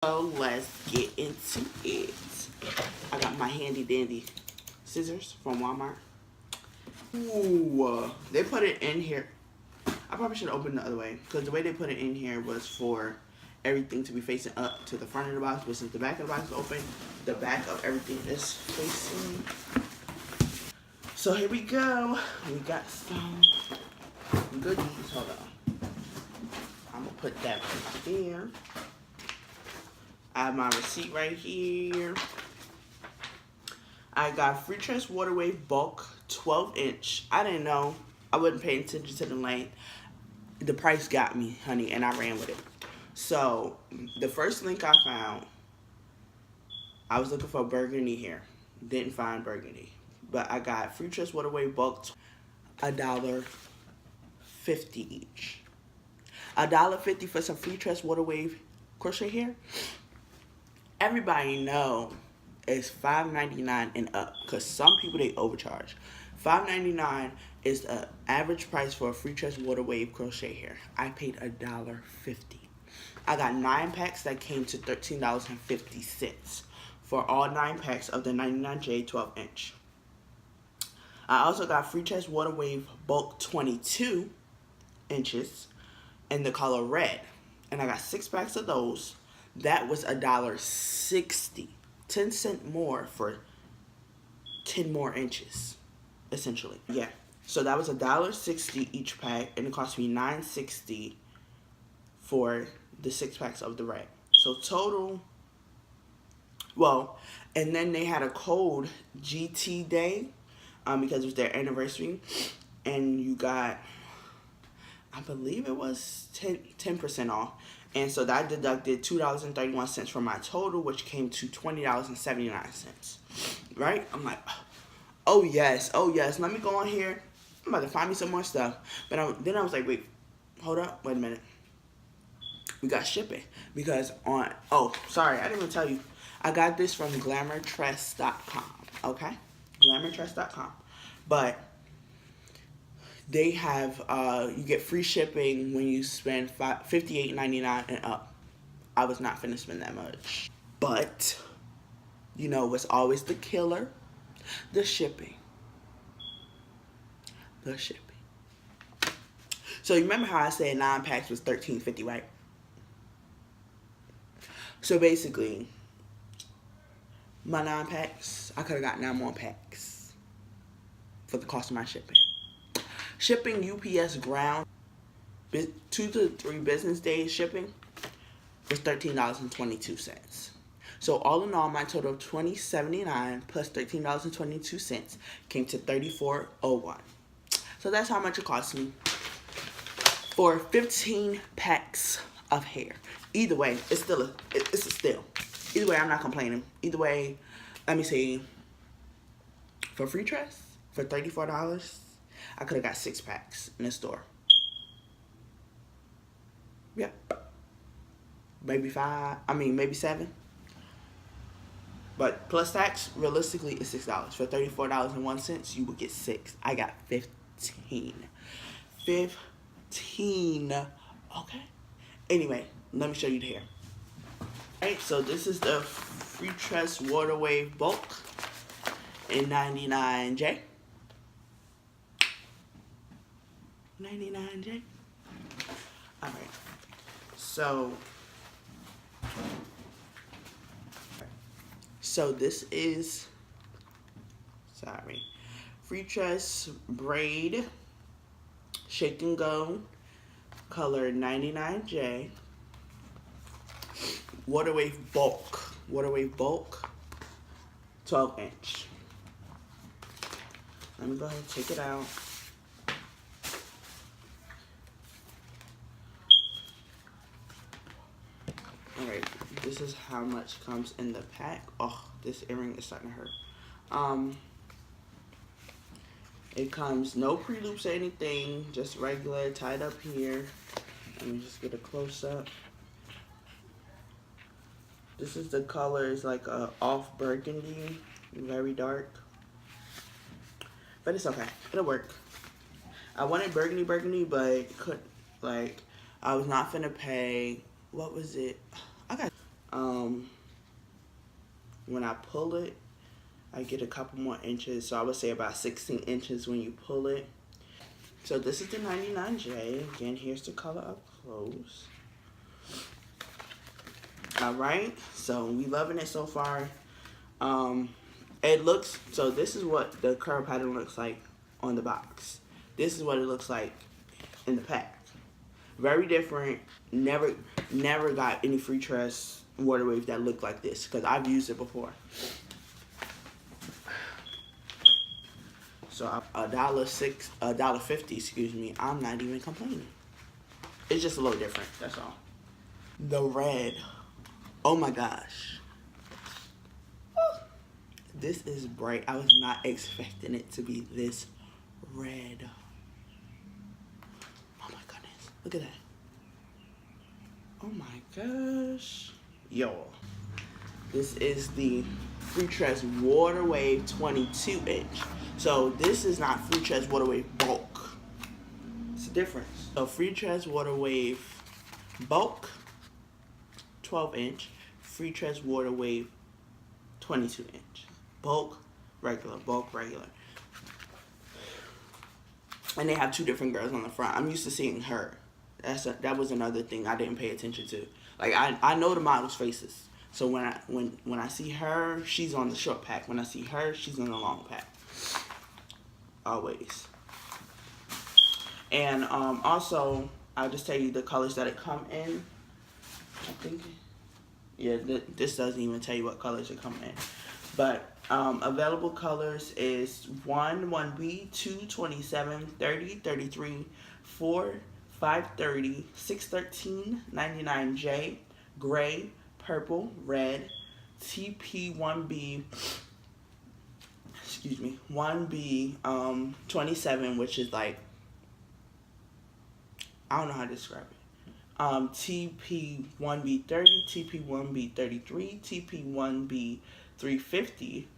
So let's get into it. I got my handy dandy scissors from Walmart. Ooh, they put it in here. I probably should open the other way because the way they put it in here was for everything to be facing up to the front of the box, but since the back of the box is open, the back of everything is facing. So here we go. We got some goodies. Hold on. I'm gonna put that right here. I have my receipt right here. I got Free Trust Water Wave Bulk 12-inch. I didn't know. I wasn't paying attention to the length. The price got me, honey, and I ran with it. So, the first link I found, I was looking for burgundy here. Didn't find burgundy. But I got Free Trust Water Wave Bulk, $1.50 each. $1.50 for some Free Trust Water Wave crochet hair. Everybody know it's $5.99 and up because some people they overcharge. $5.99 is the average price for a Free Trust Water Wave crochet hair. I paid $1.50. I got 9 packs that came to $13.50 for all 9 packs of the 99J 12-inch. I also got Free Trust Water Wave Bulk 22 inches in the color red, and I got 6 packs of those. That was $1.60, 10 cents more for 10 more inches, essentially. Yeah, so that was $1.60 each pack, and it cost me $9.60 for the 6 packs of the red. So total, well, and then they had a code GT Day because it was their anniversary, and you got, I believe it was 10% off. And so that deducted $2.31 from my total, which came to $20.79. Right? I'm like, oh yes, let me go on here. I'm about to find me some more stuff. But then I was like, wait, hold up, wait a minute. We got shipping. Because oh, sorry, I didn't even tell you. I got this from glamourtress.com, okay? Glamourtress.com. But they have, you get free shipping when you spend $58.99 and up. I was not finna spend that much. But, you know what's always the killer? The shipping. The shipping. So you remember how I said 9 packs was $13.50, right? So basically, my 9 packs, I could have got 9 more packs for the cost of my shipping. Shipping UPS ground, 2 to 3 business days shipping, was $13.22. So all in all, my total of $20.79 plus $13.22 came to $34.01. So that's how much it cost me for 15 packs of hair. Either way, it's still it's a steal. Either way, I'm not complaining. Either way, let me see. For Free Trust, for $34. I could have got 6 packs in the store. Yep. Maybe 5. I mean, maybe 7. But plus tax, realistically, it's $6. For $34.01, you would get 6. I got 15. 15. Okay. Anyway, let me show you the hair. Alright, so this is the Free Trust Water Wave Bulk in 99J. 99J. Alright. So this is, Free Trust Braid Shake and Go color 99J. Water Wave Bulk. Water Wave Bulk 12-inch. Let me go ahead and check it out. Alright, this is how much comes in the pack. Oh, this earring is starting to hurt. It comes no pre-loops or anything, just regular, tied up here. Let me just get a close-up. This is the color, it's like a off burgundy, very dark. But it's okay, it'll work. I wanted burgundy, but I was not finna pay, what was it? I got when I pull it, I get a couple more inches. So I would say about 16 inches when you pull it. So this is the 99J. Again, here's the color up close. Alright, so we loving it so far. It looks, so this is what the curl pattern looks like on the box. This is what it looks like in the pack. Very different. Never got any Freetress water wave that looked like this, because I've used it before. So $1.50, excuse me, I'm not even complaining. It's just a little different, that's all. The red. Oh my gosh. This is bright. I was not expecting it to be this red. Oh my goodness. Look at that. Oh my gosh. Yo. This is the Freetress Water Wave 22 inch. So this is not Freetress Water Wave bulk. It's a difference. So Freetress Water Wave bulk 12 inch. Freetress Water Wave 22 inch. Bulk, regular, bulk, regular. And they have two different girls on the front. I'm used to seeing her. That was another thing I didn't pay attention to. Like I know the models' faces. So when I see her, she's on the short pack. When I see her, she's on the long pack. Always. And also, I'll just tell you the colors that it come in. I think, yeah, this doesn't even tell you what colors it come in. But available colors is 1B, 2, 27, 30, 33, 4, 530, 613, 99J, gray, purple, red, TP1B, excuse me, 1B 27, which is like, I don't know how to describe it. TP1B 30, TP1B 33, TP1B 350.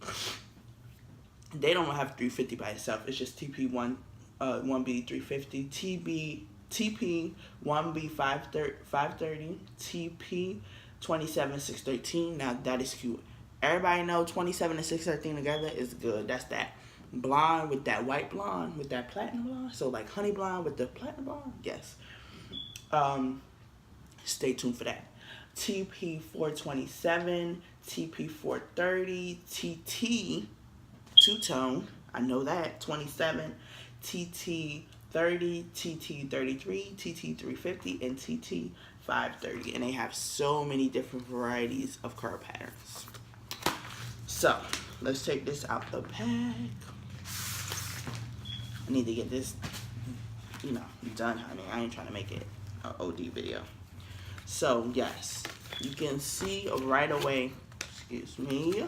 They don't have 350 by itself. It's just TP1B 350, TP1B 530, TP 27 613. Now that is cute. Everybody know 27 and 613 together is good. That's that blonde with that white blonde with that platinum blonde. So like honey blonde with the platinum blonde. Yes. Stay tuned for that. TP 427, TP 430, TT two-tone. I know that 27, TT 30, TT 33, TT 350, and TT 530. And they have so many different varieties of curl patterns. So let's take this out the pack. I need to get this, done, honey. I ain't trying to make it an OD video. So yes, you can see right away, excuse me,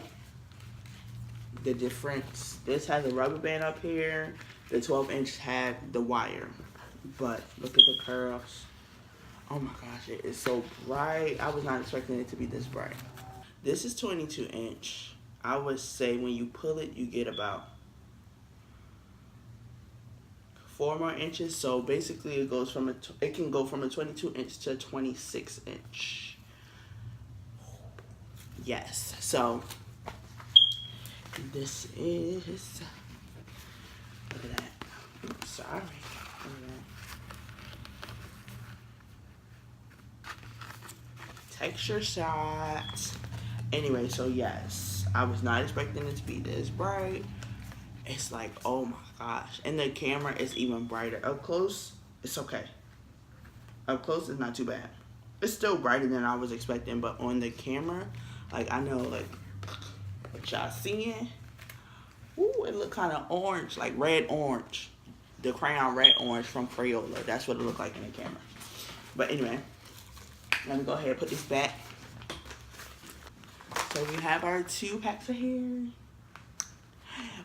the difference. This has a rubber band up here. The 12 inch had the wire. But look at the curls. Oh my gosh, it is so bright. I was not expecting it to be this bright. This is 22 inch. I would say when you pull it, you get about 4 more inches. So basically it goes from it can go from a 22 inch to 26 inch. Yes. So this is, look at that. Oops, sorry. Texture shots. Anyway, so yes, I was not expecting it to be this bright. It's like, oh my gosh. And the camera is even brighter. Up close, it's okay. Up close, it's not too bad. It's still brighter than I was expecting, but on the camera, like I know, like what y'all seeing. Ooh, it look kind of orange, like red orange. The crayon red orange from Crayola. That's what it looked like in the camera. But anyway, let me go ahead and put this back. So we have our 2 packs of hair.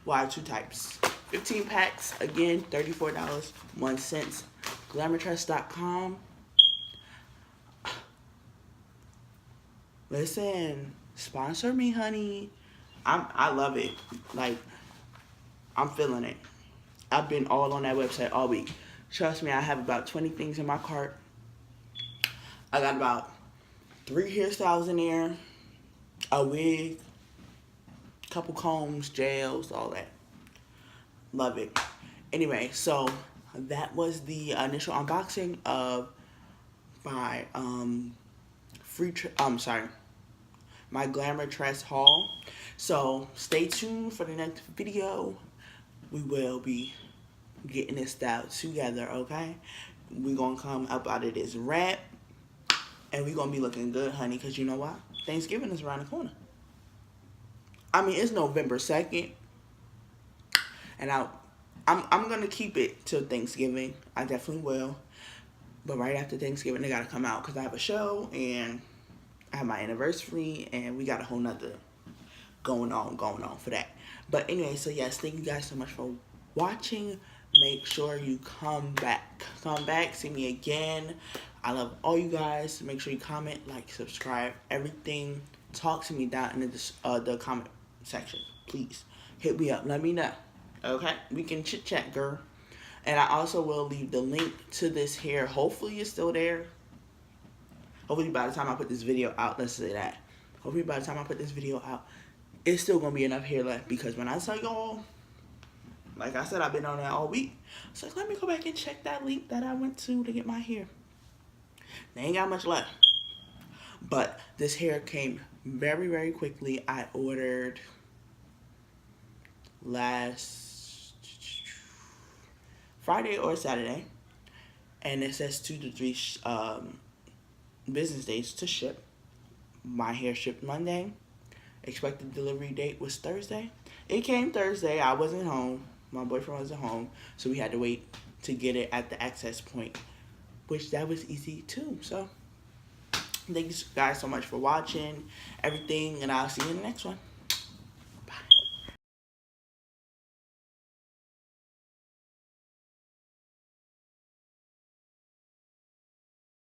Well, I have 2 types. 15 packs, again, $34.01. Glamourtress.com. Listen, sponsor me, honey. I love it. Like, I'm feeling it. I've been all on that website all week. Trust me, I have about 20 things in my cart. I got about 3 hairstyles in there, a wig, couple combs, gels, all that. Love it. Anyway, so that was the initial unboxing of my my Glamour Tress haul. So stay tuned for the next video. We will be getting this style together, okay? We're gonna come up out of this wrap and we're gonna be looking good, honey, because you know what? Thanksgiving is around the corner. I mean, it's November 2nd, and I'm gonna keep it till Thanksgiving. I definitely will. But right after Thanksgiving, they gotta come out because I have a show and I have my anniversary, and we got a whole nother going on for that. But anyway, so yes, thank you guys so much for watching. Make sure you come back, see me again. I love all you guys. Make sure you comment, like, subscribe, everything. Talk to me down in the comment section, please. Hit me up, let me know. Okay, we can chit chat, girl. And I also will leave the link to this hair. Hopefully it's still there. Hopefully by the time I put this video out, let's say that. Hopefully by the time I put this video out, it's still gonna be enough hair left. Because when I tell y'all, like I said, I've been on that all week. So let me go back and check that link that I went to get my hair. They ain't got much left. But this hair came very, very quickly. I ordered last Friday or Saturday. And it says 2 to 3 business days to ship. My hair shipped Monday. Expected delivery date was Thursday. It came Thursday. I wasn't home. My boyfriend wasn't home. So we had to wait to get it at the access point, which that was easy too. So thank you guys so much for watching everything, and I'll see you in the next one.